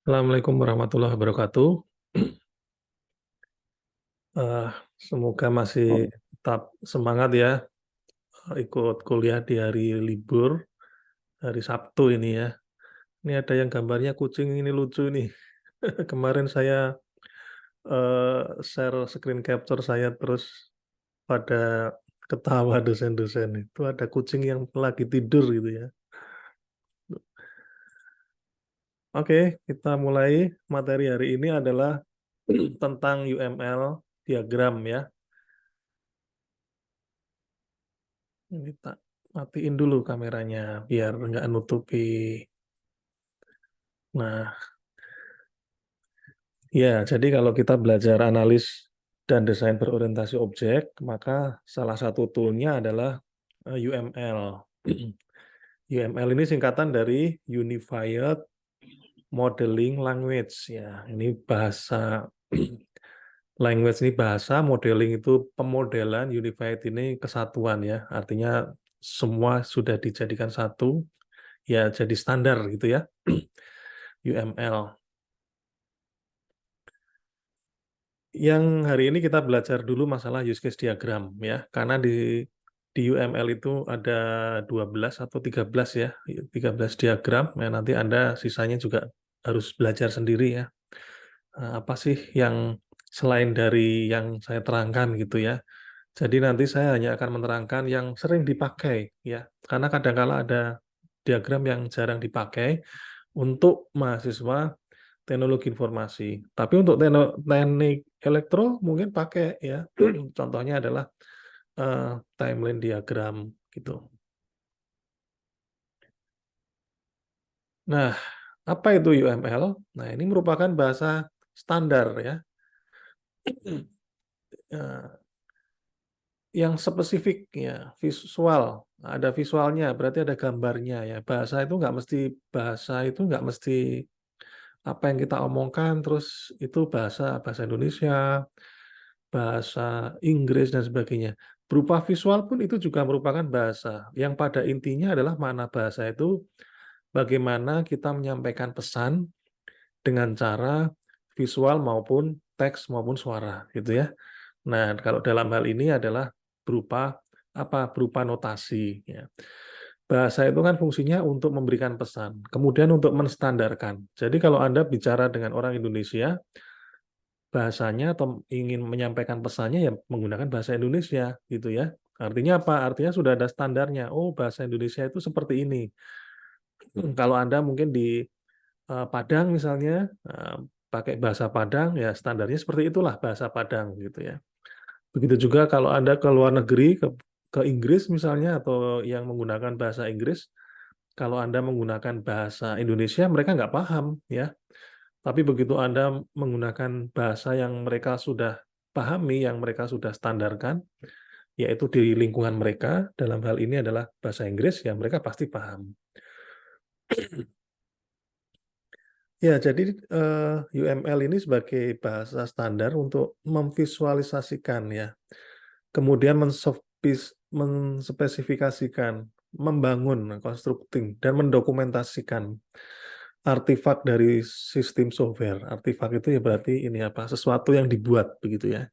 Assalamualaikum warahmatullahi wabarakatuh. Eh, Semoga masih tetap semangat ya, ikut kuliah di hari libur, hari Sabtu ini ya. Ini ada yang gambarnya kucing ini lucu nih. Kemarin saya share screen capture saya terus pada ketawa dosen-dosen. Itu ada kucing yang lagi tidur gitu ya. Oke, kita mulai. Materi hari ini adalah tentang UML diagram ya. Ini tak matiin dulu kameranya biar nggak nutupi. Nah, ya, jadi kalau kita belajar analis dan desain berorientasi objek, maka salah satu tool-nya adalah UML. UML ini singkatan dari Unified Modeling Language ya. Ini bahasa language ini bahasa, modeling itu pemodelan, unified ini kesatuan ya. Artinya semua sudah dijadikan satu, ya jadi standar gitu ya. UML. Yang hari ini kita belajar dulu masalah use case diagram ya, karena di UML itu ada 12 atau 13 ya, 13 diagram. Ya, nanti Anda sisanya juga harus belajar sendiri ya. Apa sih yang selain dari yang saya terangkan gitu ya. Jadi nanti saya hanya akan menerangkan yang sering dipakai ya, karena kadang-kala ada diagram yang jarang dipakai untuk mahasiswa teknologi informasi. Tapi untuk teknik elektro mungkin pakai ya. Contohnya adalah timeline diagram gitu. Nah, apa itu UML? Nah, ini merupakan bahasa standar ya. Eh, yang spesifik ya, visual. Ada visualnya, berarti ada gambarnya ya. Bahasa itu nggak mesti apa yang kita omongkan terus itu bahasa bahasa Indonesia, bahasa Inggris dan sebagainya. Berupa visual pun itu juga merupakan bahasa. Yang pada intinya adalah makna bahasa itu bagaimana kita menyampaikan pesan dengan cara visual maupun teks maupun suara gitu ya. Nah, kalau dalam hal ini adalah berupa apa? Berupa notasi ya. Bahasa itu kan fungsinya untuk memberikan pesan, kemudian untuk menstandarkan. Jadi kalau Anda bicara dengan orang Indonesia, bahasanya atau ingin menyampaikan pesannya ya menggunakan bahasa Indonesia gitu ya. Artinya apa? Artinya sudah ada standarnya. Oh, bahasa Indonesia itu seperti ini. Kalau Anda mungkin di Padang misalnya pakai bahasa Padang ya standarnya seperti itulah bahasa Padang gitu ya. Begitu juga kalau Anda ke luar negeri ke Inggris misalnya atau yang menggunakan bahasa Inggris, kalau Anda menggunakan bahasa Indonesia mereka nggak paham ya. Tapi begitu Anda menggunakan bahasa yang mereka sudah pahami, yang mereka sudah standarkan, yaitu di lingkungan mereka, dalam hal ini adalah bahasa Inggris, ya mereka pasti paham. Ya, jadi UML ini sebagai bahasa standar untuk memvisualisasikan ya, kemudian menspesifikasikan, membangun, constructing, dan mendokumentasikan artifak dari sistem software. Artifak itu ya berarti ini apa? Sesuatu yang dibuat begitu ya.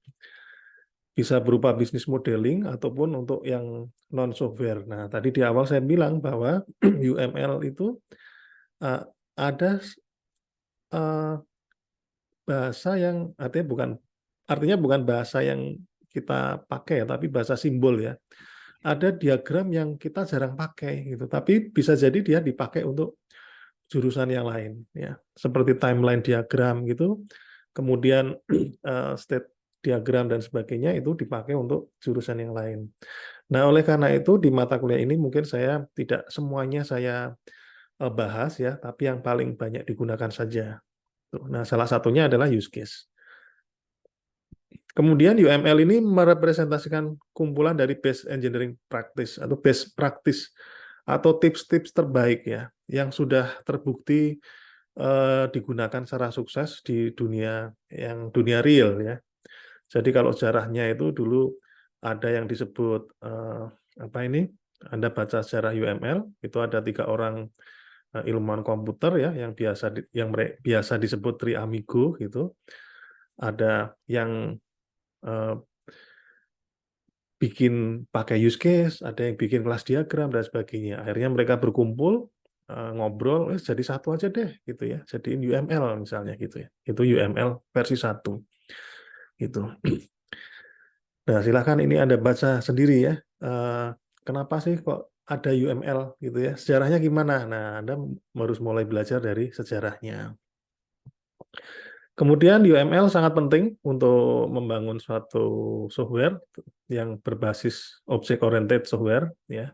Bisa berupa bisnis modeling ataupun untuk yang non software. Nah, tadi di awal saya bilang bahwa UML itu uh, ada uh, bahasa yang artinya bukan bahasa yang kita pakai ya, tapi bahasa simbol ya. Ada diagram yang kita jarang pakai gitu, tapi bisa jadi dia dipakai untuk jurusan yang lain ya. Seperti timeline diagram gitu. Kemudian state diagram dan sebagainya itu dipakai untuk jurusan yang lain. Nah, oleh karena itu di mata kuliah ini mungkin saya tidak semuanya saya bahas ya, tapi yang paling banyak digunakan saja. Nah, salah satunya adalah use case. Kemudian UML ini merepresentasikan kumpulan dari best engineering practice atau best practice atau tips-tips terbaik ya yang sudah terbukti digunakan secara sukses di dunia real ya. Jadi kalau sejarahnya itu dulu ada yang disebut apa ini? Anda baca sejarah UML itu ada 3 orang ilmuwan komputer ya yang biasa disebut triamigo gitu. Ada yang eh, bikin pakai use case, ada yang bikin kelas diagram dan sebagainya. Akhirnya mereka berkumpul, ngobrol, jadi satu aja deh gitu ya. Jadiin UML misalnya gitu ya. Itu UML versi 1 gitu. Nah, silakan ini Anda baca sendiri ya. Kenapa sih kok ada UML gitu ya? Sejarahnya gimana? Nah, Anda harus mulai belajar dari sejarahnya. Kemudian UML sangat penting untuk membangun suatu software yang berbasis object oriented software ya.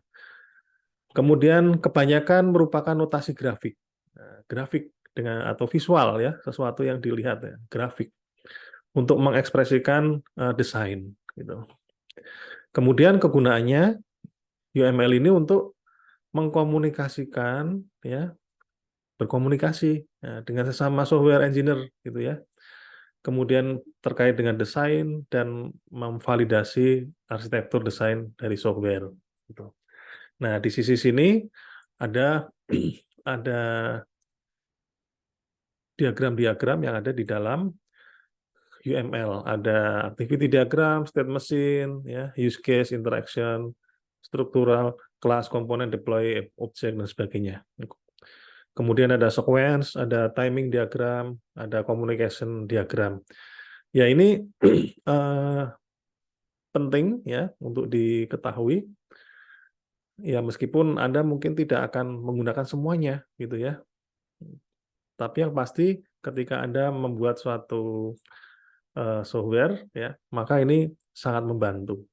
Kemudian kebanyakan merupakan notasi grafik. Nah, grafik dengan atau visual ya, sesuatu yang dilihat ya, grafik untuk mengekspresikan desain gitu. Kemudian kegunaannya UML ini untuk mengkomunikasikan ya, berkomunikasi ya, dengan sesama software engineer gitu ya. Kemudian terkait dengan desain dan memvalidasi arsitektur desain dari software gitu. Nah, di sisi sini ada ada diagram-diagram yang ada di dalam UML. Ada activity diagram, state machine, ya, use case, interaction, struktural, class, komponen, deploy, object, dan sebagainya. Kemudian ada sequence, ada timing diagram, ada communication diagram. Ya ini penting ya untuk diketahui. Ya meskipun Anda mungkin tidak akan menggunakan semuanya gitu ya. Tapi yang pasti ketika Anda membuat suatu software ya, maka ini sangat membantu.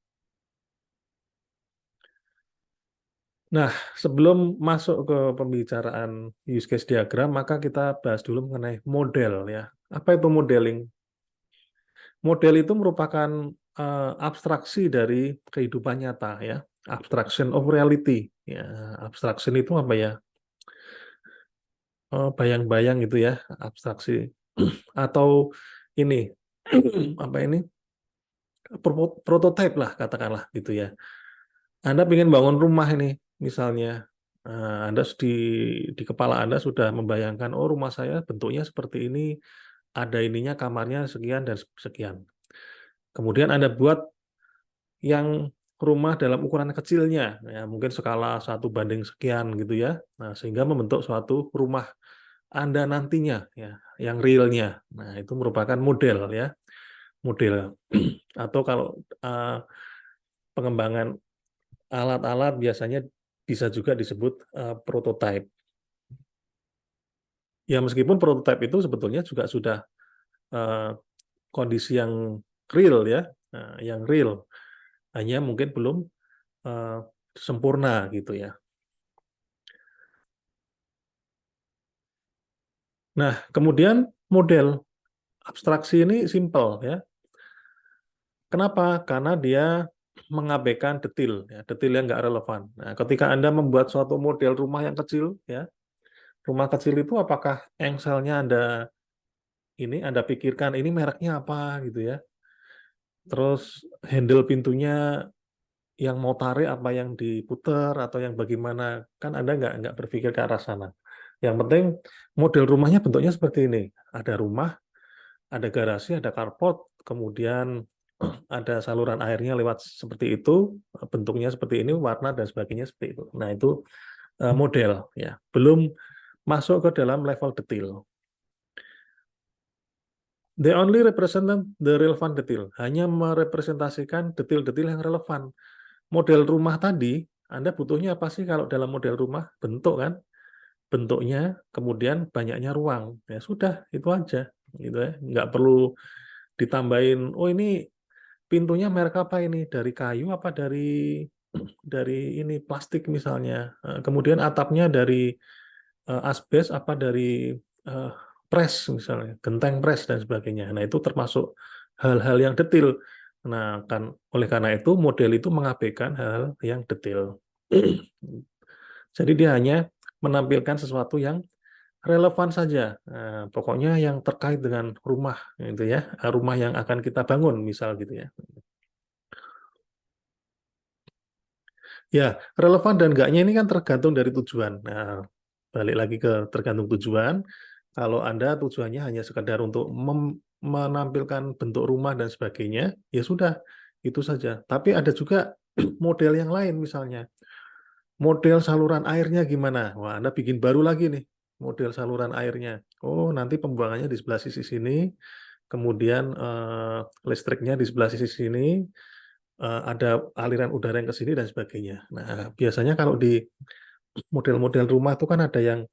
Nah, sebelum masuk ke pembicaraan use case diagram, maka kita bahas dulu mengenai model ya. Apa itu modeling? Model itu merupakan abstraksi dari kehidupan nyata ya, abstraction of reality. Ya, abstraction itu apa ya? Bayang-bayang gitu ya, abstraksi. Atau ini apa ini? Prototype lah katakanlah gitu ya. Anda ingin bangun rumah ini misalnya, Anda di kepala Anda sudah membayangkan, oh rumah saya bentuknya seperti ini, ada ininya kamarnya sekian dan sekian. Kemudian Anda buat yang rumah dalam ukuran kecilnya, ya mungkin skala 1 banding sekian gitu ya. Nah, sehingga membentuk suatu rumah Anda nantinya ya, yang realnya. Nah, itu merupakan model ya, model. Atau kalau pengembangan alat-alat biasanya bisa juga disebut prototype. Ya meskipun prototype itu sebetulnya juga sudah eh, kondisi yang real ya, yang real. Hanya mungkin belum eh, sempurna gitu ya. Nah, kemudian model abstraksi ini simple ya. Kenapa? Karena dia mengabaikan detail, ya, detail yang nggak relevan. Nah, ketika Anda membuat suatu model rumah yang kecil, ya, rumah kecil itu apakah engselnya Anda pikirkan ini mereknya apa gitu ya. Terus handle pintunya yang mau tarik apa yang diputer atau yang bagaimana, kan Anda nggak berpikir ke arah sana. Yang penting model rumahnya bentuknya seperti ini. Ada rumah, ada garasi, ada carport, kemudian ada saluran airnya lewat seperti itu, bentuknya seperti ini, warna dan sebagainya seperti itu. Nah, itu model ya. Belum masuk ke dalam level detail. They only represent the relevant detail, hanya merepresentasikan detail-detail yang relevan. Model rumah tadi, Anda butuhnya apa sih kalau dalam model rumah? Bentuk kan? Bentuknya, kemudian banyaknya ruang. Ya sudah, itu aja. Gitu ya. Nggak perlu ditambahin, oh ini pintunya merek apa ini? Dari kayu apa dari ini plastik misalnya. Kemudian atapnya dari asbes apa dari eh, pres misalnya, genteng pres dan sebagainya. Nah, itu termasuk hal-hal yang detail. Nah, kan oleh karena itu model itu mengabaikan hal yang detail. Jadi dia hanya menampilkan sesuatu yang relevan saja. Nah, pokoknya yang terkait dengan rumah gitu ya, rumah yang akan kita bangun misal gitu ya. Ya, relevan dan enggaknya ini kan tergantung dari tujuan. Nah, balik lagi ke tergantung tujuan. Kalau Anda tujuannya hanya sekedar untuk menampilkan bentuk rumah dan sebagainya, ya sudah, itu saja. Tapi ada juga model yang lain misalnya, model saluran airnya gimana? Wah, Anda bikin baru lagi nih, model saluran airnya. Oh, nanti pembuangannya di sebelah sisi sini, kemudian, listriknya di sebelah sisi sini, ada aliran udara yang ke sini dan sebagainya. Nah, biasanya kalau di model-model rumah itu kan ada yang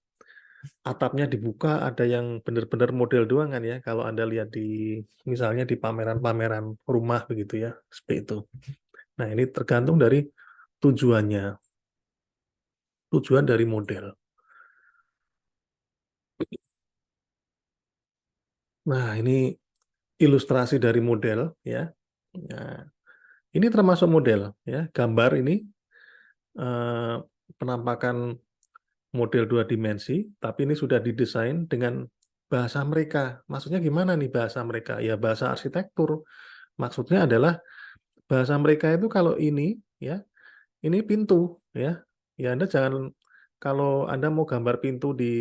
atapnya dibuka, ada yang benar-benar model doang kan ya, kalau Anda lihat di misalnya di pameran-pameran rumah begitu ya, seperti itu. Nah, ini tergantung dari tujuannya, tujuan dari model. Nah, ini ilustrasi dari model ya. Nah, ini termasuk model ya, gambar ini, eee, penampakan model 2 dimensi, tapi ini sudah didesain dengan bahasa mereka. Maksudnya gimana nih bahasa mereka? Ya bahasa arsitektur. Maksudnya adalah bahasa mereka itu kalau ini ya, ini pintu ya. Ya Anda jangan kalau Anda mau gambar pintu di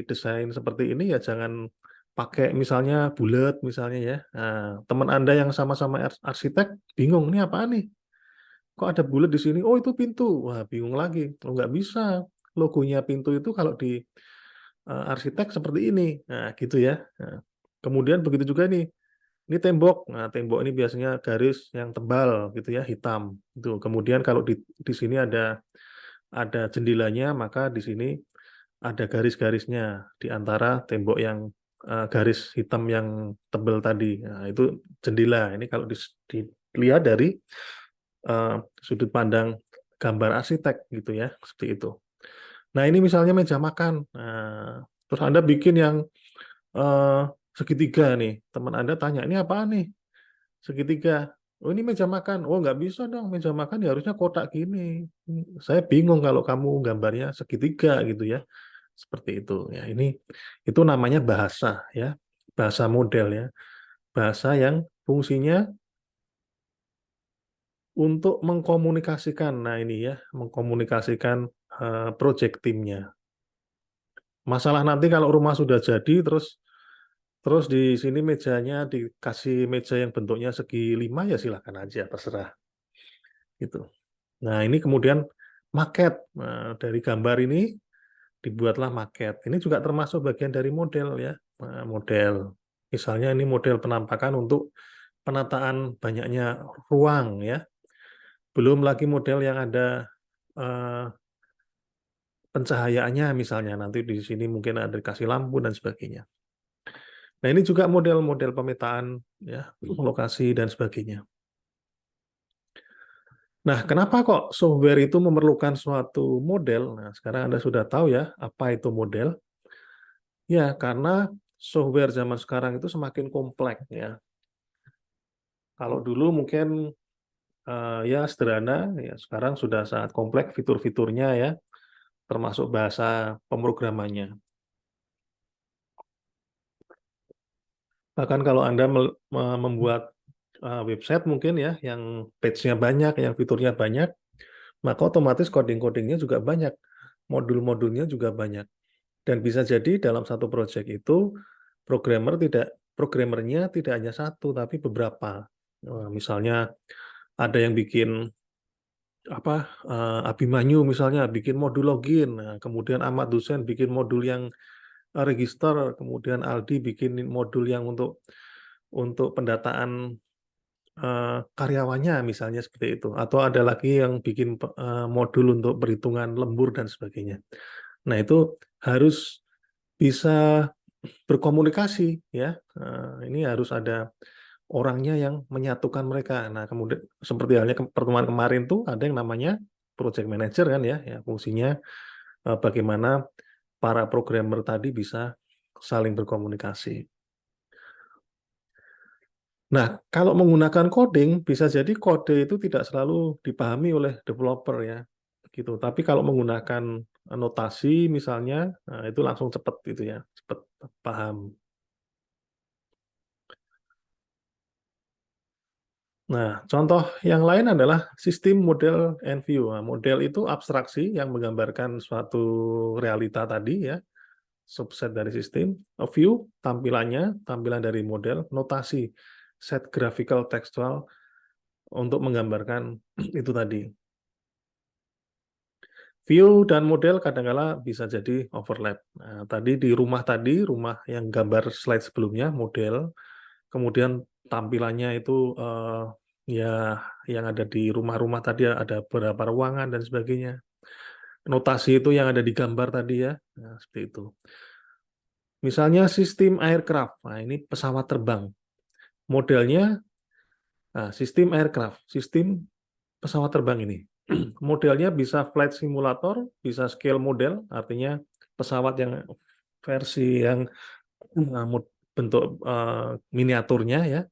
desain seperti ini ya jangan pakai misalnya bulat misalnya ya. Nah, teman Anda yang sama-sama arsitek bingung, "Ini apaan nih? Kok ada bulat di sini? Oh itu pintu." Wah bingung lagi. Oh nggak bisa. Logonya pintu itu kalau di, arsitek seperti ini. Nah gitu ya. Nah, kemudian begitu juga nih, ini tembok. Nah, tembok ini biasanya garis yang tebal gitu ya, hitam, gitu. Kemudian kalau di sini ada jendelanya, maka di sini ada garis-garisnya di antara tembok yang, garis hitam yang tebal tadi. Nah, itu jendela. Ini kalau dilihat dari, sudut pandang gambar arsitek gitu ya, seperti itu. Nah, ini misalnya meja makan. Nah, terus Anda bikin yang, segitiga nih, teman Anda tanya, "Ini apaan nih?" Segitiga. "Oh ini meja makan." "Oh nggak bisa dong, meja makan ya harusnya kotak gini. Saya bingung kalau kamu gambarnya segitiga," gitu ya. Seperti itu. Ya ini, itu namanya bahasa ya, bahasa model ya. Bahasa yang fungsinya untuk mengkomunikasikan, nah ini ya, mengkomunikasikan, project tim-nya. Masalah nanti kalau rumah sudah jadi terus terus di sini mejanya dikasih meja yang bentuknya segi 5 ya silakan aja, terserah, gitu. Nah, ini kemudian maket. Nah, dari gambar ini dibuatlah maket. Ini juga termasuk bagian dari model ya, model. Misalnya ini model penampakan untuk penataan banyaknya ruang ya. Belum lagi model yang ada, eee, pencahayaannya misalnya, nanti di sini mungkin ada dikasih lampu dan sebagainya. Nah, ini juga model-model pemetaan ya, lokasi dan sebagainya. Nah, kenapa kok software itu memerlukan suatu model? Nah, sekarang Anda sudah tahu ya, apa itu model. Ya, karena software zaman sekarang itu semakin kompleks ya. Kalau dulu mungkin, ya sederhana, ya sekarang sudah sangat kompleks fitur-fiturnya ya, termasuk bahasa pemrogramannya. Bahkan kalau Anda membuat, website mungkin ya, yang page-nya banyak, yang fiturnya banyak, maka otomatis coding-coding-nya juga banyak, modul-modulnya juga banyak. Dan bisa jadi dalam satu project itu programmernya tidak hanya satu, tapi beberapa. Misalnya ada yang bikin apa, Abimanyu misalnya bikin modul login, nah kemudian Ahmad Hussein bikin modul yang, register, kemudian Aldi bikin modul yang untuk pendataan, karyawannya misalnya seperti itu, atau ada lagi yang bikin modul untuk perhitungan lembur dan sebagainya. Nah itu harus bisa berkomunikasi ya, ini harus ada orangnya yang menyatukan mereka. Nah, kemudian seperti halnya pertemuan kemarin tuh ada yang namanya project manager kan ya, ya fungsinya, bagaimana para programmer tadi bisa saling berkomunikasi. Nah, kalau menggunakan coding, bisa jadi kode itu tidak selalu dipahami oleh developer ya, gitu. Tapi kalau menggunakan notasi misalnya, nah itu langsung cepat gitu ya, cepat paham. Nah, contoh yang lain adalah sistem model and view. Nah, model itu abstraksi yang menggambarkan suatu realita tadi ya, subset dari sistem. A view, tampilannya, tampilan dari model, notasi, set graphical textual untuk menggambarkan itu tadi. View dan model kadang-kala bisa jadi overlap. Nah, tadi di rumah tadi, rumah yang gambar slide sebelumnya, model, kemudian tampilannya itu ya yang ada di rumah-rumah tadi ada beberapa ruangan dan sebagainya. Notasi itu yang ada di gambar tadi ya, nah, seperti itu. Misalnya sistem aircraft, nah ini pesawat terbang. Modelnya, nah, sistem aircraft, sistem pesawat terbang ini. Modelnya bisa flight simulator, bisa scale model, artinya pesawat yang versi yang bentuk miniaturnya ya.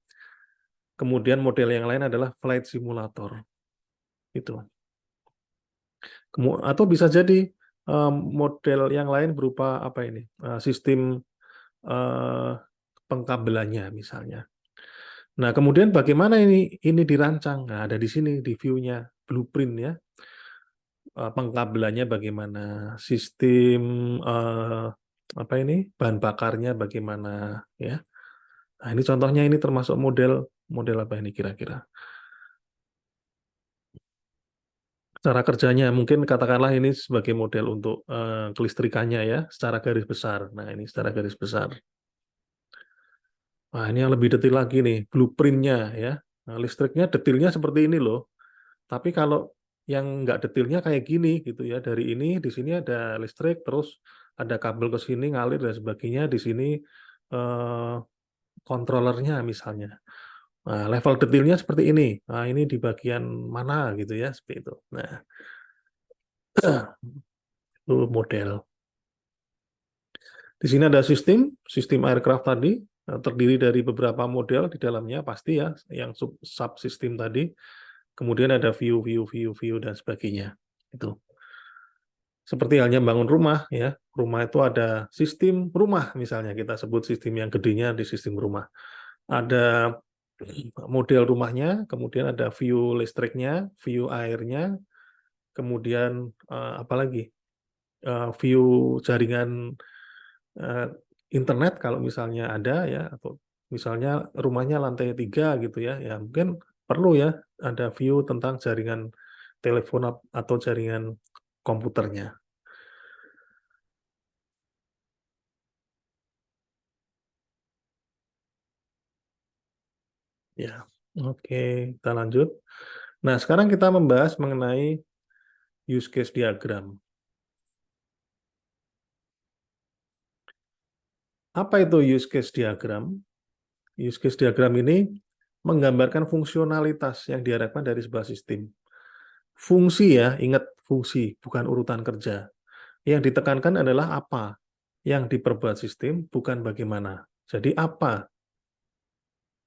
Kemudian model yang lain adalah flight simulator. Itu. Atau bisa jadi model yang lain berupa apa ini? Sistem eh, pengkabelannya misalnya. Nah, kemudian bagaimana ini dirancang? Nah, ada di sini di view-nya, blueprint ya. Pengkabelannya bagaimana, sistem apa ini bahan bakarnya bagaimana ya. Nah, ini contohnya ini termasuk model model apa ini kira-kira? Cara kerjanya mungkin katakanlah ini sebagai model untuk kelistrikannya ya, secara garis besar. Nah, ini secara garis besar. Nah, ini yang lebih detail lagi nih, blueprint-nya ya. Nah, listriknya detailnya seperti ini loh. Tapi kalau yang nggak detailnya kayak gini gitu ya, dari ini di sini ada listrik, terus ada kabel ke sini ngalir dan sebagainya, di sini eh, kontrolernya misalnya. Nah, level detailnya seperti ini. Nah, ini di bagian mana gitu ya, seperti itu. Nah, itu model. Di sini ada sistem aircraft tadi, terdiri dari beberapa model di dalamnya pasti ya, yang subsistem tadi. Kemudian ada view dan sebagainya. Itu. Seperti halnya bangun rumah ya. Rumah itu ada sistem rumah misalnya kita sebut sistem yang gedenya di sistem rumah. Ada model rumahnya, kemudian ada view listriknya, view airnya, kemudian apa lagi? View jaringan eh, internet kalau misalnya ada ya, atau misalnya rumahnya lantai 3 gitu ya, ya mungkin perlu ya ada view tentang jaringan telepon atau jaringan komputernya. Ya, oke, kita lanjut. Nah, sekarang kita membahas mengenai use case diagram. Apa itu use case diagram? Use case diagram ini menggambarkan fungsionalitas yang diharapkan dari sebuah sistem. Fungsi ya, ingat fungsi, bukan urutan kerja. Yang ditekankan adalah apa yang diperbuat sistem, bukan bagaimana. Jadi apa,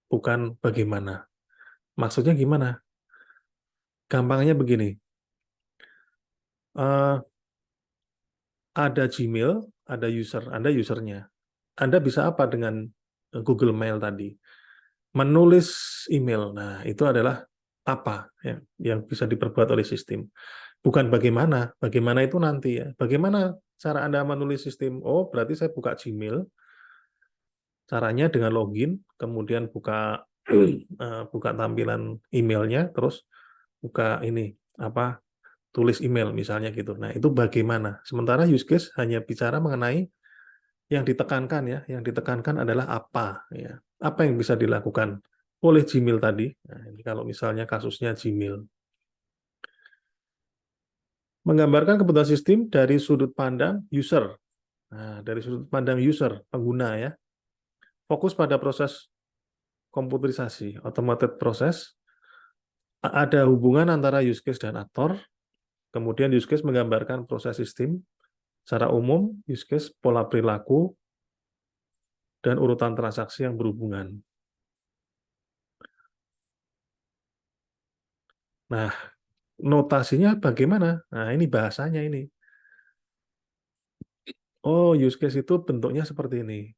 bukan bagaimana. Maksudnya gimana? Gampangnya begini, eh, ada Gmail, ada user, Anda usernya. Anda bisa apa dengan Google Mail tadi? Menulis email. Nah, itu adalah apa yang bisa diperbuat oleh sistem. Bukan bagaimana. Bagaimana itu nanti ya. Bagaimana cara Anda menulis sistem? Oh, berarti saya buka Gmail. Caranya dengan login, kemudian buka buka tampilan emailnya, terus buka ini apa tulis email misalnya gitu. Nah, itu bagaimana? Sementara use case hanya bicara mengenai yang ditekankan ya, yang ditekankan adalah apa ya. Apa yang bisa dilakukan oleh Gmail tadi. Nah, ini kalau misalnya kasusnya Gmail. Menggambarkan kebutuhan sistem dari sudut pandang user. Nah, dari sudut pandang user, pengguna ya. Fokus pada proses komputerisasi, automated proses. Ada hubungan antara use case dan aktor. Kemudian use case menggambarkan proses sistem. Secara umum, use case pola perilaku dan urutan transaksi yang berhubungan. Nah, notasinya bagaimana? Nah, ini bahasanya ini. Oh, use case itu bentuknya seperti ini.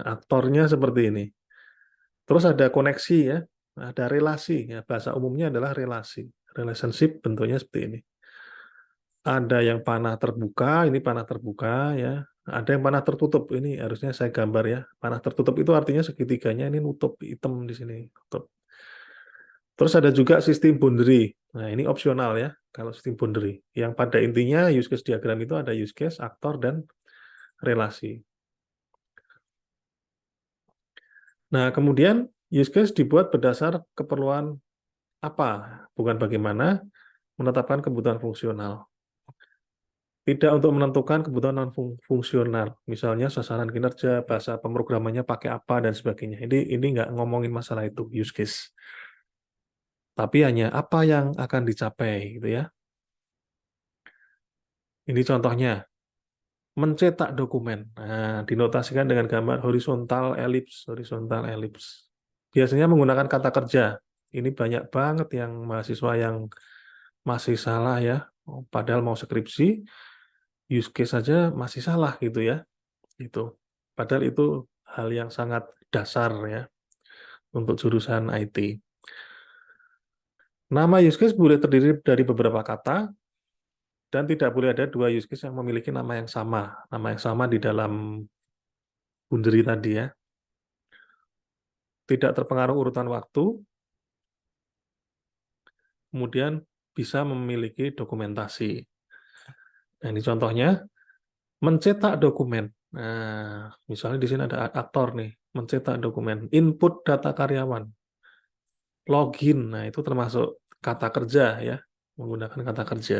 Aktornya seperti ini. Terus ada koneksi ya. ada relasi, ya, bahasa umumnya adalah relasi. Relationship bentuknya seperti ini. Ada yang panah terbuka, ini panah terbuka, ya. Ada yang panah tertutup, ini harusnya saya gambar ya. Panah tertutup itu artinya segitiganya ini nutup, hitam di sini, tutup. Terus ada juga sistem boundary. Nah, ini opsional ya, kalau sistem boundary. Yang pada intinya use case diagram itu ada use case, aktor, dan relasi. Nah, kemudian use case dibuat berdasar keperluan apa, bukan bagaimana menetapkan kebutuhan fungsional. Tidak untuk menentukan kebutuhan non-fungsional, misalnya sasaran kinerja, bahasa pemrogramannya pakai apa, dan sebagainya. Ini nggak ngomongin masalah itu, use case. Tapi hanya apa yang akan dicapai, gitu ya. Ini contohnya, mencetak dokumen. Nah, dinotasikan dengan gambar horizontal elips, horizontal elips. Biasanya menggunakan kata kerja. Ini banyak banget yang mahasiswa yang masih salah ya. Padahal mau skripsi, use case saja masih salah gitu ya. Itu. Padahal itu hal yang sangat dasar ya untuk jurusan IT. Nama use case boleh terdiri dari beberapa kata dan tidak boleh ada dua use case yang memiliki nama yang sama. Nama yang sama di dalam boundary tadi ya. Tidak terpengaruh urutan waktu, kemudian bisa memiliki dokumentasi. Nah, ini contohnya, mencetak dokumen. Nah, misalnya di sini ada aktor nih, mencetak dokumen, input data karyawan, login. Nah, itu termasuk kata kerja ya, menggunakan kata kerja.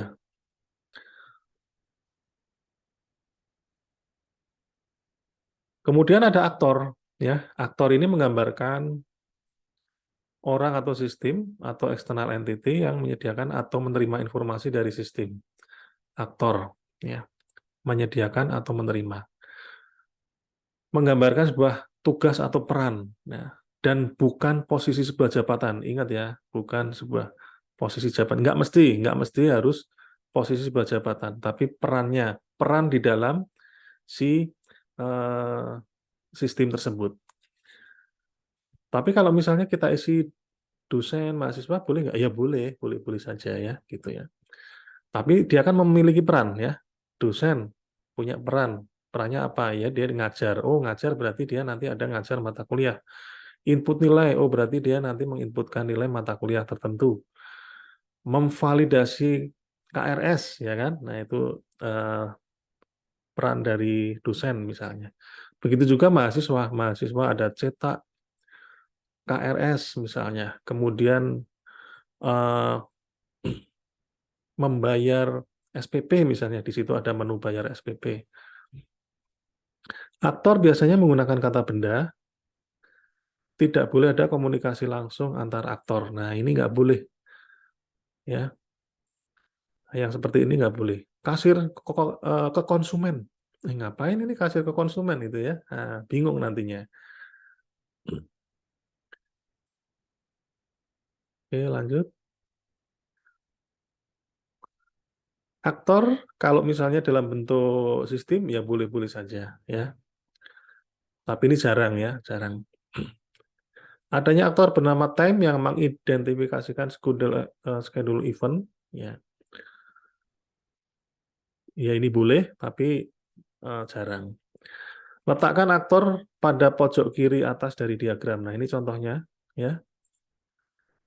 Kemudian ada aktor, ya. Aktor ini menggambarkan orang atau sistem atau external entity yang menyediakan atau menerima informasi dari sistem. Aktor, ya, menyediakan atau menerima. Menggambarkan sebuah tugas atau peran, nah, dan bukan posisi sebuah jabatan. Ingat ya, bukan sebuah posisi jabatan. Nggak mesti harus posisi sebuah jabatan, tapi perannya, peran di dalam si eh, sistem tersebut. Tapi kalau misalnya kita isi dosen, mahasiswa, boleh nggak? Ya boleh, boleh-boleh saja ya, gitu ya. Tapi dia kan memiliki peran ya. Dosen punya peran. Perannya apa ya? Dia ngajar. Oh, ngajar berarti dia nanti ada ngajar mata kuliah. Input nilai, oh berarti dia nanti menginputkan nilai mata kuliah tertentu. Memvalidasi KRS, ya kan? Nah, itu peran dari dosen misalnya. Begitu juga mahasiswa. Mahasiswa ada cetak KRS misalnya. Kemudian eh, membayar SPP misalnya, di situ ada menu bayar SPP. Aktor biasanya menggunakan kata benda, tidak boleh ada komunikasi langsung antar aktor. Nah, ini nggak boleh. Ya, yang seperti ini nggak boleh. Kasir ke konsumen. Ngapain ini kasir ke konsumen itu ya? Nah, bingung nantinya. Oke, lanjut. Aktor kalau misalnya dalam bentuk sistem ya boleh-boleh saja ya. Tapi ini jarang ya, jarang. Adanya aktor bernama time yang mengidentifikasikan schedule event ya. Ya ini boleh tapi jarang. Letakkan aktor pada pojok kiri atas dari diagram. Nah, ini contohnya ya.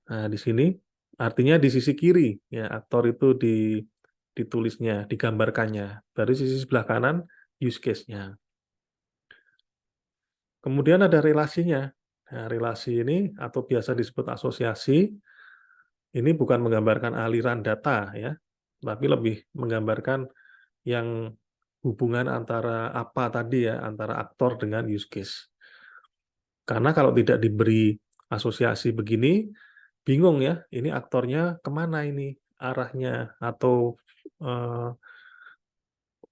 Nah, di sini artinya di sisi kiri ya, aktor itu ditulisnya, digambarkannya. Baru sisi sebelah kanan use case-nya. Kemudian ada relasinya. Nah, relasi ini atau biasa disebut asosiasi, ini bukan menggambarkan aliran data ya, tapi lebih menggambarkan yang hubungan antara apa tadi ya, antara aktor dengan use case. Karena kalau tidak diberi asosiasi begini, bingung ya, ini aktornya kemana ini arahnya, atau eh,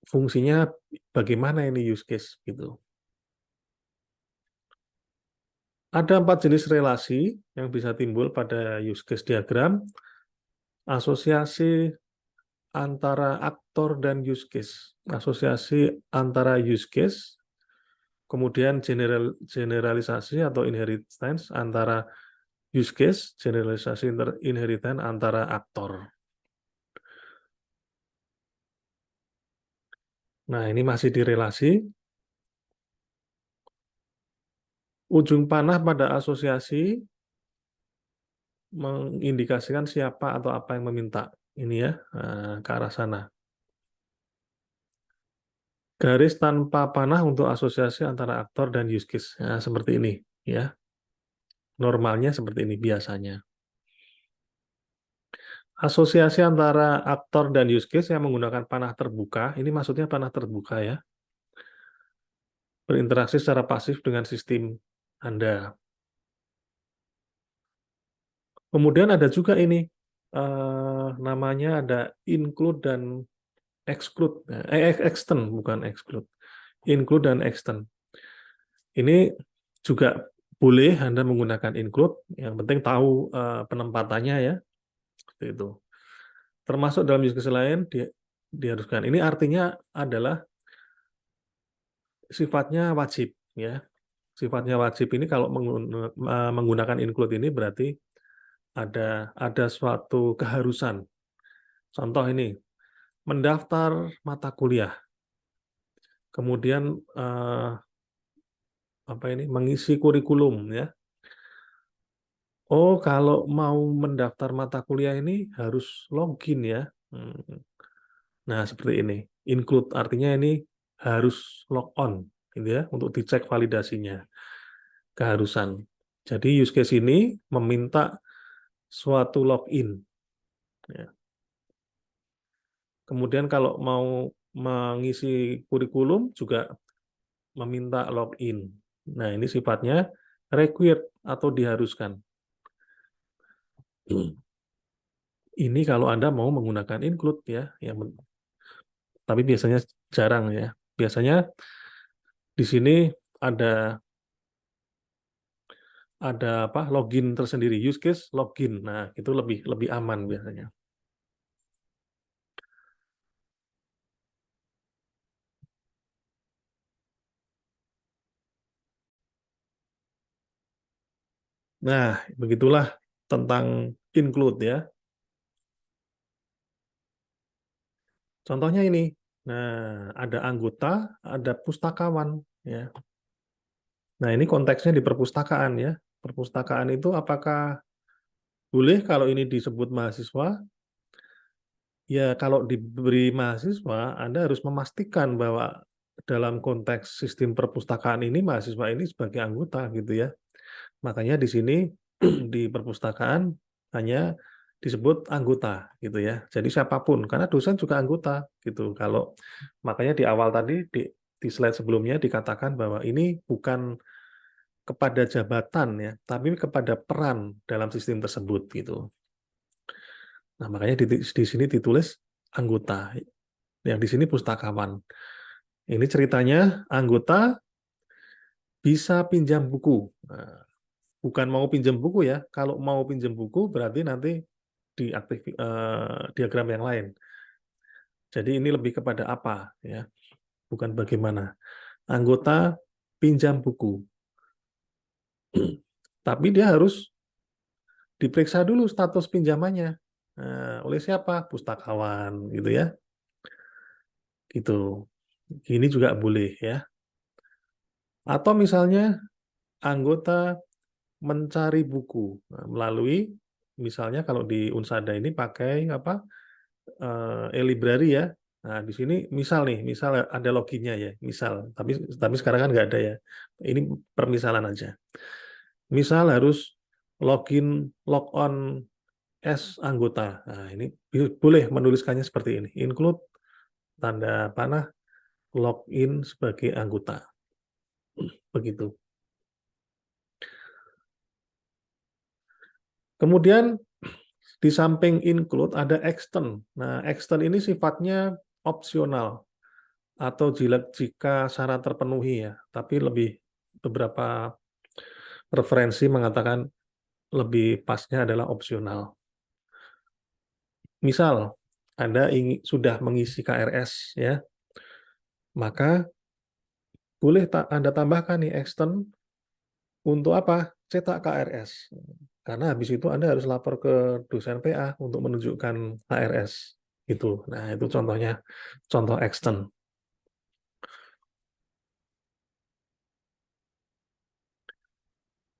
fungsinya bagaimana ini use case gitu. Ada 4 jenis relasi yang bisa timbul pada use case diagram. Asosiasi antara aktor dan use case. Asosiasi antara use case, kemudian generalisasi atau inheritance antara use case, generalisasi inheritance antara aktor. Nah, ini masih di relasi. Ujung panah pada asosiasi mengindikasikan siapa atau apa yang meminta. Ini ya, ke arah sana. Garis tanpa panah untuk asosiasi antara aktor dan use case. Nah, seperti ini. Ya, normalnya seperti ini biasanya. Asosiasi antara aktor dan use case yang menggunakan panah terbuka, ini maksudnya panah terbuka ya, berinteraksi secara pasif dengan sistem Anda. Kemudian ada juga ini, namanya ada include dan exclude, extend, bukan exclude, include dan extend. Ini juga boleh Anda menggunakan include, yang penting tahu penempatannya ya, seperti itu. Termasuk dalam use case lain diharuskan. Ini artinya adalah sifatnya wajib ya. Sifatnya wajib ini kalau menggunakan include ini berarti ada suatu keharusan. Contoh ini, mendaftar mata kuliah, kemudian mengisi kurikulum ya. Oh, kalau mau mendaftar mata kuliah ini harus login ya. Nah, seperti ini. Include artinya ini harus log on gitu ya untuk dicek validasinya. Keharusan. Jadi use case ini meminta suatu login. Ya. Kemudian kalau mau mengisi kurikulum juga meminta login. Nah, ini sifatnya required atau diharuskan. Ini kalau Anda mau menggunakan include ya, tapi biasanya jarang ya. Biasanya di sini ada login tersendiri, use case login. Nah, itu lebih lebih aman biasanya. Nah, begitulah tentang include ya. Contohnya ini. Nah, ada anggota, ada pustakawan ya. Nah, ini konteksnya di perpustakaan ya. Perpustakaan itu apakah boleh kalau ini disebut mahasiswa? Ya, kalau diberi mahasiswa, Anda harus memastikan bahwa dalam konteks sistem perpustakaan ini mahasiswa ini sebagai anggota gitu ya. Makanya di sini di perpustakaan hanya disebut anggota gitu ya. Jadi siapapun karena dosen juga anggota gitu. Kalau makanya di awal tadi di slide sebelumnya dikatakan bahwa ini bukan kepada jabatan ya, tapi kepada peran dalam sistem tersebut gitu. Nah, makanya di sini ditulis anggota. Yang di sini pustakawan. Ini ceritanya anggota bisa pinjam buku. Nah, bukan mau pinjam buku ya. Kalau mau pinjam buku berarti nanti di diagram yang lain. Jadi ini lebih kepada apa ya, bukan bagaimana. Anggota pinjam buku. Tapi dia harus diperiksa dulu status pinjamannya. Nah, oleh siapa? Pustakawan gitu ya. Gitu. Ini juga boleh ya. Atau misalnya anggota mencari buku melalui misalnya kalau di Unsada ini pakai e-library ya. Nah, di sini misal ada loginnya ya, misal. Tapi sekarang kan nggak ada ya. Ini permisalan aja. Misal harus log on as anggota. Nah, ini boleh menuliskannya seperti ini. Include tanda panah login sebagai anggota. Begitu. Kemudian di samping include ada extend. Nah, extend ini sifatnya opsional atau jika syarat terpenuhi ya. Tapi beberapa referensi mengatakan lebih pasnya adalah opsional. Misal Anda sudah mengisi KRS ya, maka boleh Anda tambahkan nih extend untuk apa? cetak KRS. Karena habis itu Anda harus lapor ke dosen PA untuk menunjukkan KRS. Gitu. Nah, itu contohnya, contoh extend.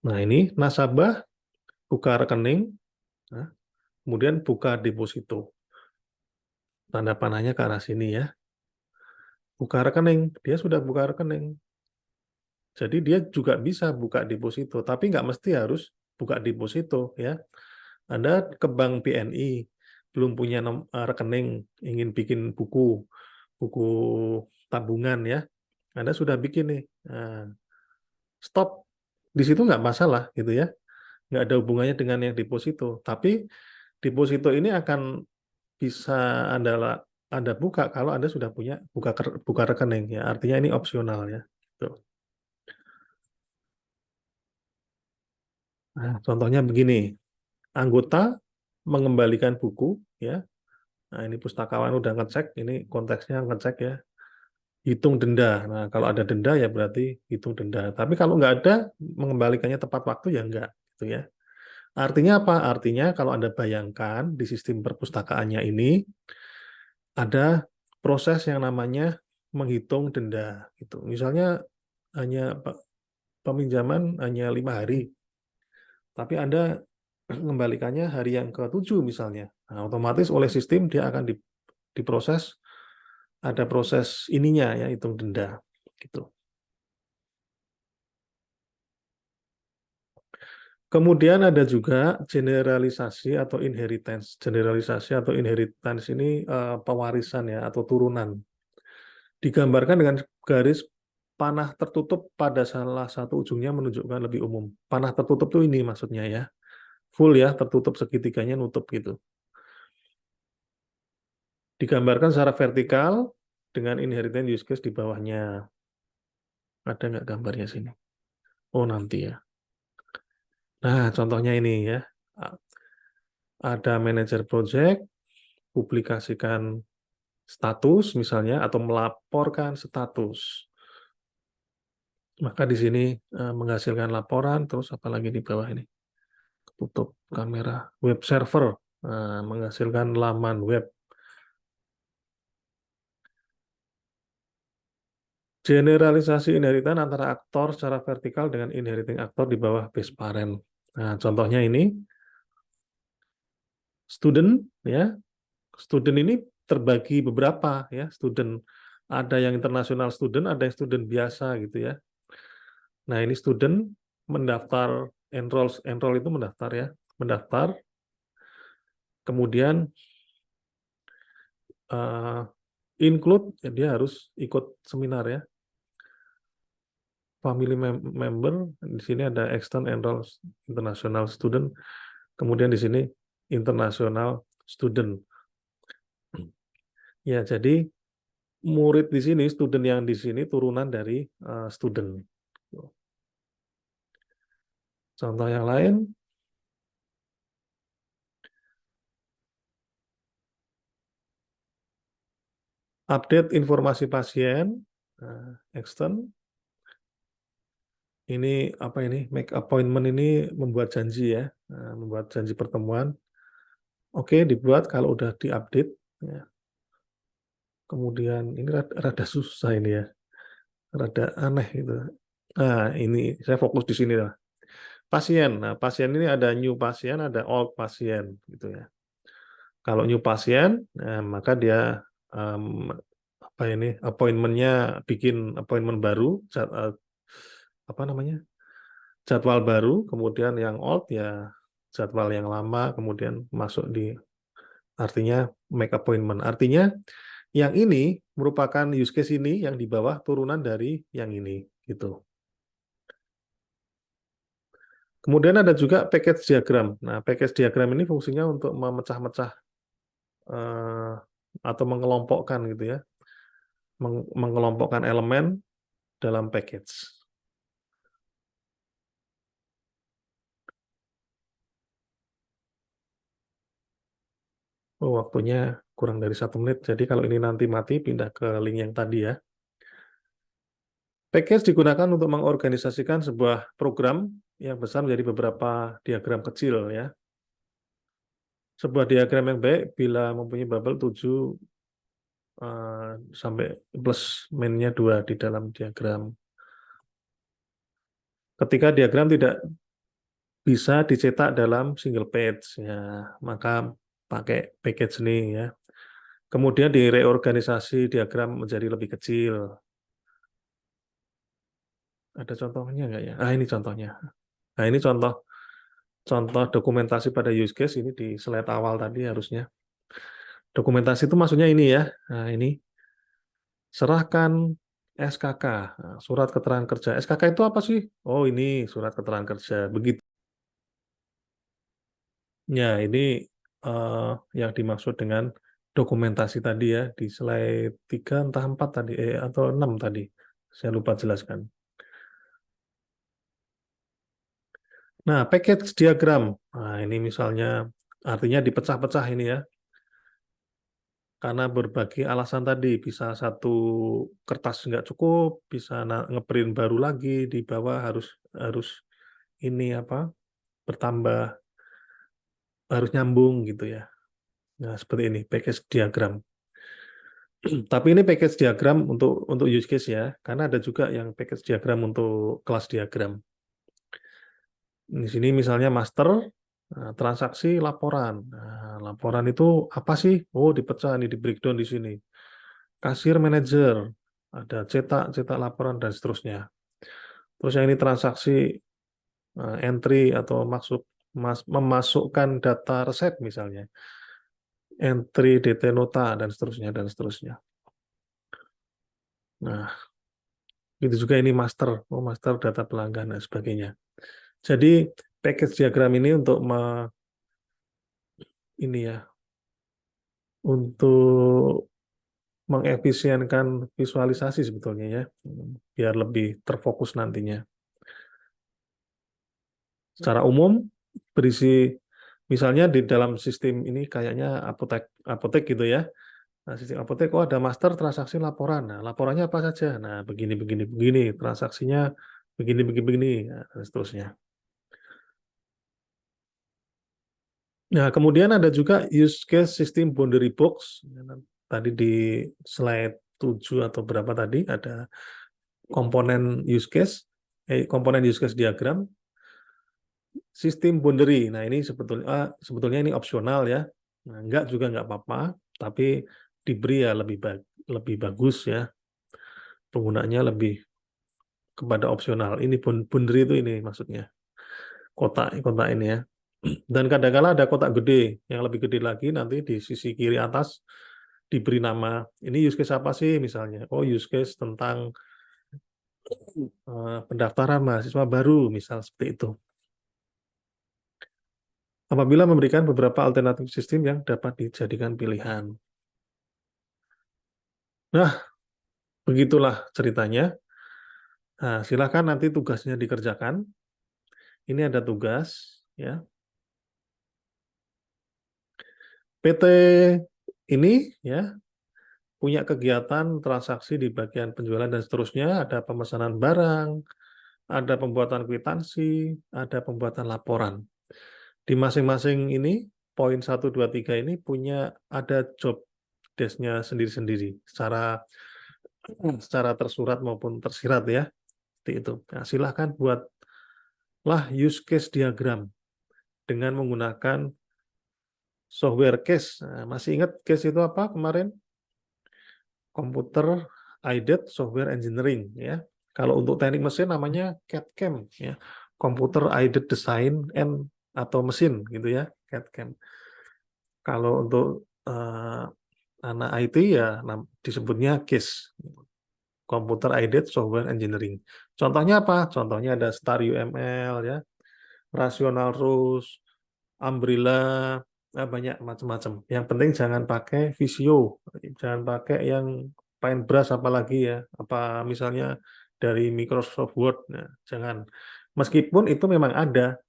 Nah, ini nasabah buka rekening, nah, kemudian buka deposito. Tanda panahnya ke arah sini ya. Buka rekening, dia sudah buka rekening. Jadi dia juga bisa buka deposito, tapi nggak mesti harus buka deposito ya. Anda ke bank BNI, belum punya rekening, ingin bikin buku, buku tabungan ya. Anda sudah bikin nih, nah, stop. Di situ nggak masalah gitu ya, nggak ada hubungannya dengan yang deposito. Tapi deposito ini akan bisa Anda buka kalau Anda sudah punya buka rekening ya. Artinya ini opsional ya. Tuh. Nah, contohnya begini, anggota mengembalikan buku ya. Nah, ini pustakawan udah ngecek, ini konteksnya ngecek ya. Hitung denda. Nah, kalau ada denda ya berarti hitung denda. Tapi kalau nggak ada, mengembalikannya tepat waktu ya nggak. Gitu ya. Artinya apa? Artinya kalau Anda bayangkan di sistem perpustakaannya ini, ada proses yang namanya menghitung denda. Gitu. Misalnya hanya peminjaman hanya 5 hari, tapi Anda mengembalikannya hari yang ke-7 misalnya. Nah, otomatis oleh sistem dia akan diproses, ada proses ininya ya, hitung denda. Gitu. Kemudian ada juga generalisasi atau inheritance. Generalisasi atau inheritance ini pewarisan ya atau turunan. Digambarkan dengan garis panah tertutup pada salah satu ujungnya menunjukkan lebih umum. Panah tertutup tuh ini maksudnya ya. Full ya, tertutup segitiganya nutup gitu. Digambarkan secara vertikal dengan inheritance use case di bawahnya. Ada nggak gambarnya sini? Oh, nanti ya. Nah, contohnya ini ya. Ada manajer project, publikasikan status misalnya, atau melaporkan status. Maka di sini menghasilkan laporan, terus apalagi di bawah ini. Tutup kamera. Web server, menghasilkan laman web. Generalisasi inheritan antara aktor secara vertikal dengan inheriting aktor di bawah base parent. Nah, contohnya ini student ya. Student ini terbagi beberapa ya, student. Ada yang international student, ada yang student biasa gitu ya. Nah, ini student mendaftar, enroll itu mendaftar ya. Mendaftar, kemudian include ya, dia harus ikut seminar ya. Family member, di sini ada external enroll international student, kemudian di sini international student. Ya, jadi murid di sini, student yang di sini turunan dari student. Contoh yang lain, update informasi pasien, extend. Ini apa ini? Make appointment ini membuat janji ya, membuat janji pertemuan. Oke, dibuat kalau udah diupdate. Ya. Kemudian ini rada susah ini ya, rada aneh gitu. Nah, ini saya fokus di sini lah. Pasien. Nah, pasien ini ada new pasien, ada old pasien gitu ya. Kalau new pasien, nah, maka dia apa ini appointment-nya bikin appointment baru, apa namanya? Jadwal baru, kemudian yang old ya jadwal yang lama, kemudian masuk di artinya make appointment. Artinya yang ini merupakan use case ini yang di bawah turunan dari yang ini gitu. Kemudian ada juga package diagram. Nah, package diagram ini fungsinya untuk memecah-mecah atau mengelompokkan gitu ya, mengelompokkan elemen dalam package. Oh, waktunya kurang dari 1 menit. Jadi kalau ini nanti mati, pindah ke link yang tadi ya. Package digunakan untuk mengorganisasikan sebuah program yang besar menjadi beberapa diagram kecil ya. Sebuah diagram yang baik bila mempunyai bubble 7 sampai plus min-nya 2 di dalam diagram. Ketika diagram tidak bisa dicetak dalam single page ya, maka pakai package ini ya. Kemudian direorganisasi diagram menjadi lebih kecil. Ada contohnya nggak ya? Ah, ini contohnya. Nah, ini contoh contoh dokumentasi pada use case ini di slide awal tadi harusnya. Dokumentasi itu maksudnya ini ya. Nah, ini serahkan SKK, nah, surat keterangan kerja. SKK itu apa sih? Oh, ini surat keterangan kerja. Begitu. Ya, ini yang dimaksud dengan dokumentasi tadi ya di slide 3 entah 4 tadi atau 6 tadi. Saya lupa jelaskan. Nah, package diagram. Nah, ini misalnya artinya dipecah-pecah ini ya. Karena berbagai alasan tadi, bisa satu kertas nggak cukup, bisa ngeprint baru lagi di bawah harus harus ini apa bertambah, harus nyambung gitu ya. Nah, seperti ini package diagram. Tapi ini package diagram untuk use case ya, karena ada juga yang package diagram untuk kelas diagram. Di sini misalnya master, transaksi, laporan. Nah, laporan itu apa sih? Oh, dipecah nih, di breakdown di sini. Kasir, manajer, ada cetak, cetak laporan, dan seterusnya. Terus yang ini transaksi, entry atau memasukkan data resep misalnya. Entry, DT nota, dan seterusnya, dan seterusnya. Nah, itu juga ini master, master data pelanggan, dan sebagainya. Jadi, package diagram ini untuk ini ya, untuk mengefisienkan visualisasi sebetulnya ya, biar lebih terfokus nantinya. Secara umum berisi misalnya di dalam sistem ini kayaknya apotek apotek gitu ya. Nah, sistem apotek oh ada master transaksi laporan. Nah, laporannya apa saja? Nah, begini begini begini, transaksinya begini begini begini, nah, dan seterusnya. Nah, kemudian ada juga use case system boundary box. Tadi di slide 7 atau berapa tadi ada komponen use case diagram, sistem boundary. Nah, ini sebetulnya ini opsional ya. Nah, enggak juga enggak apa-apa, tapi diberi ya lebih bagus ya. Penggunanya lebih kepada opsional. Ini boundary itu ini maksudnya. Kotak ini ya. Dan kadang-kala ada kotak gede, yang lebih gede lagi nanti di sisi kiri atas diberi nama. Ini use case apa sih misalnya? Oh, use case tentang pendaftaran mahasiswa baru, misal seperti itu. Apabila memberikan beberapa alternatif sistem yang dapat dijadikan pilihan. Nah, begitulah ceritanya. Nah, silakan nanti tugasnya dikerjakan. Ini ada tugas, ya. PT ini ya punya kegiatan transaksi di bagian penjualan dan seterusnya, ada pemesanan barang, ada pembuatan kwitansi, ada pembuatan laporan. Di masing-masing ini, poin 1, 2, 3 ini punya ada job desk-nya sendiri-sendiri, secara tersurat maupun tersirat ya, seperti itu. Nah, silahkan buatlah use case diagram dengan menggunakan software case. Nah, masih ingat case itu apa kemarin? Komputer Aided Software Engineering ya. Kalau untuk teknik mesin namanya CAD/CAM ya. Computer Aided Design and atau mesin gitu ya, CAD/CAM. Kalau untuk anak IT ya disebutnya CASE, Computer Aided Software Engineering. Contohnya apa? Contohnya ada Star UML ya, Rational Rules, Umbrella, banyak macam-macam. Yang penting jangan pakai Visio, jangan pakai yang Paintbrush apalagi ya, apa misalnya dari Microsoft Word. Nah, jangan. Meskipun itu memang ada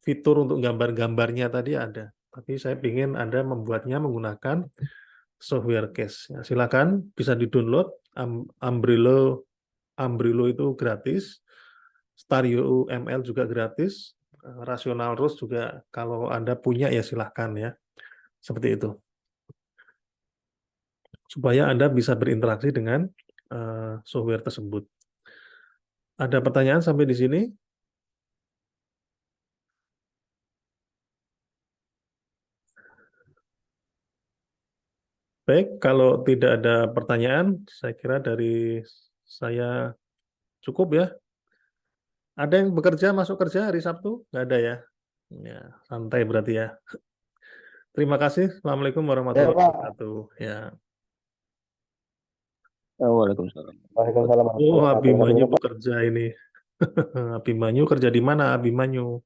fitur untuk gambar-gambarnya tadi ada, tapi saya ingin Anda membuatnya menggunakan software case. Ya, silakan bisa di-download Umbrella Ambrilo itu gratis, Stario ML juga gratis, Rational Rose juga kalau Anda punya ya silahkan ya, seperti itu. Supaya Anda bisa berinteraksi dengan software tersebut. Ada pertanyaan sampai di sini? Baik, kalau tidak ada pertanyaan, saya kira dari saya cukup ya. Ada yang bekerja, masuk kerja hari Sabtu? Nggak ada ya? Ya, santai berarti ya. Terima kasih. Assalamualaikum Ya warahmatullahi Pak. wabarakatuh. Ya. Waalaikumsalam. Waalaikumsalam Oh, warahmatullahi wabarakatuh. Sampai Abimanyu jumpa Pak. bekerja ini. Abimanyu kerja di mana, Abimanyu?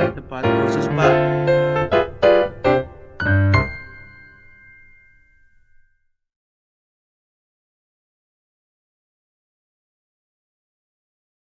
Tempat kursus Pak.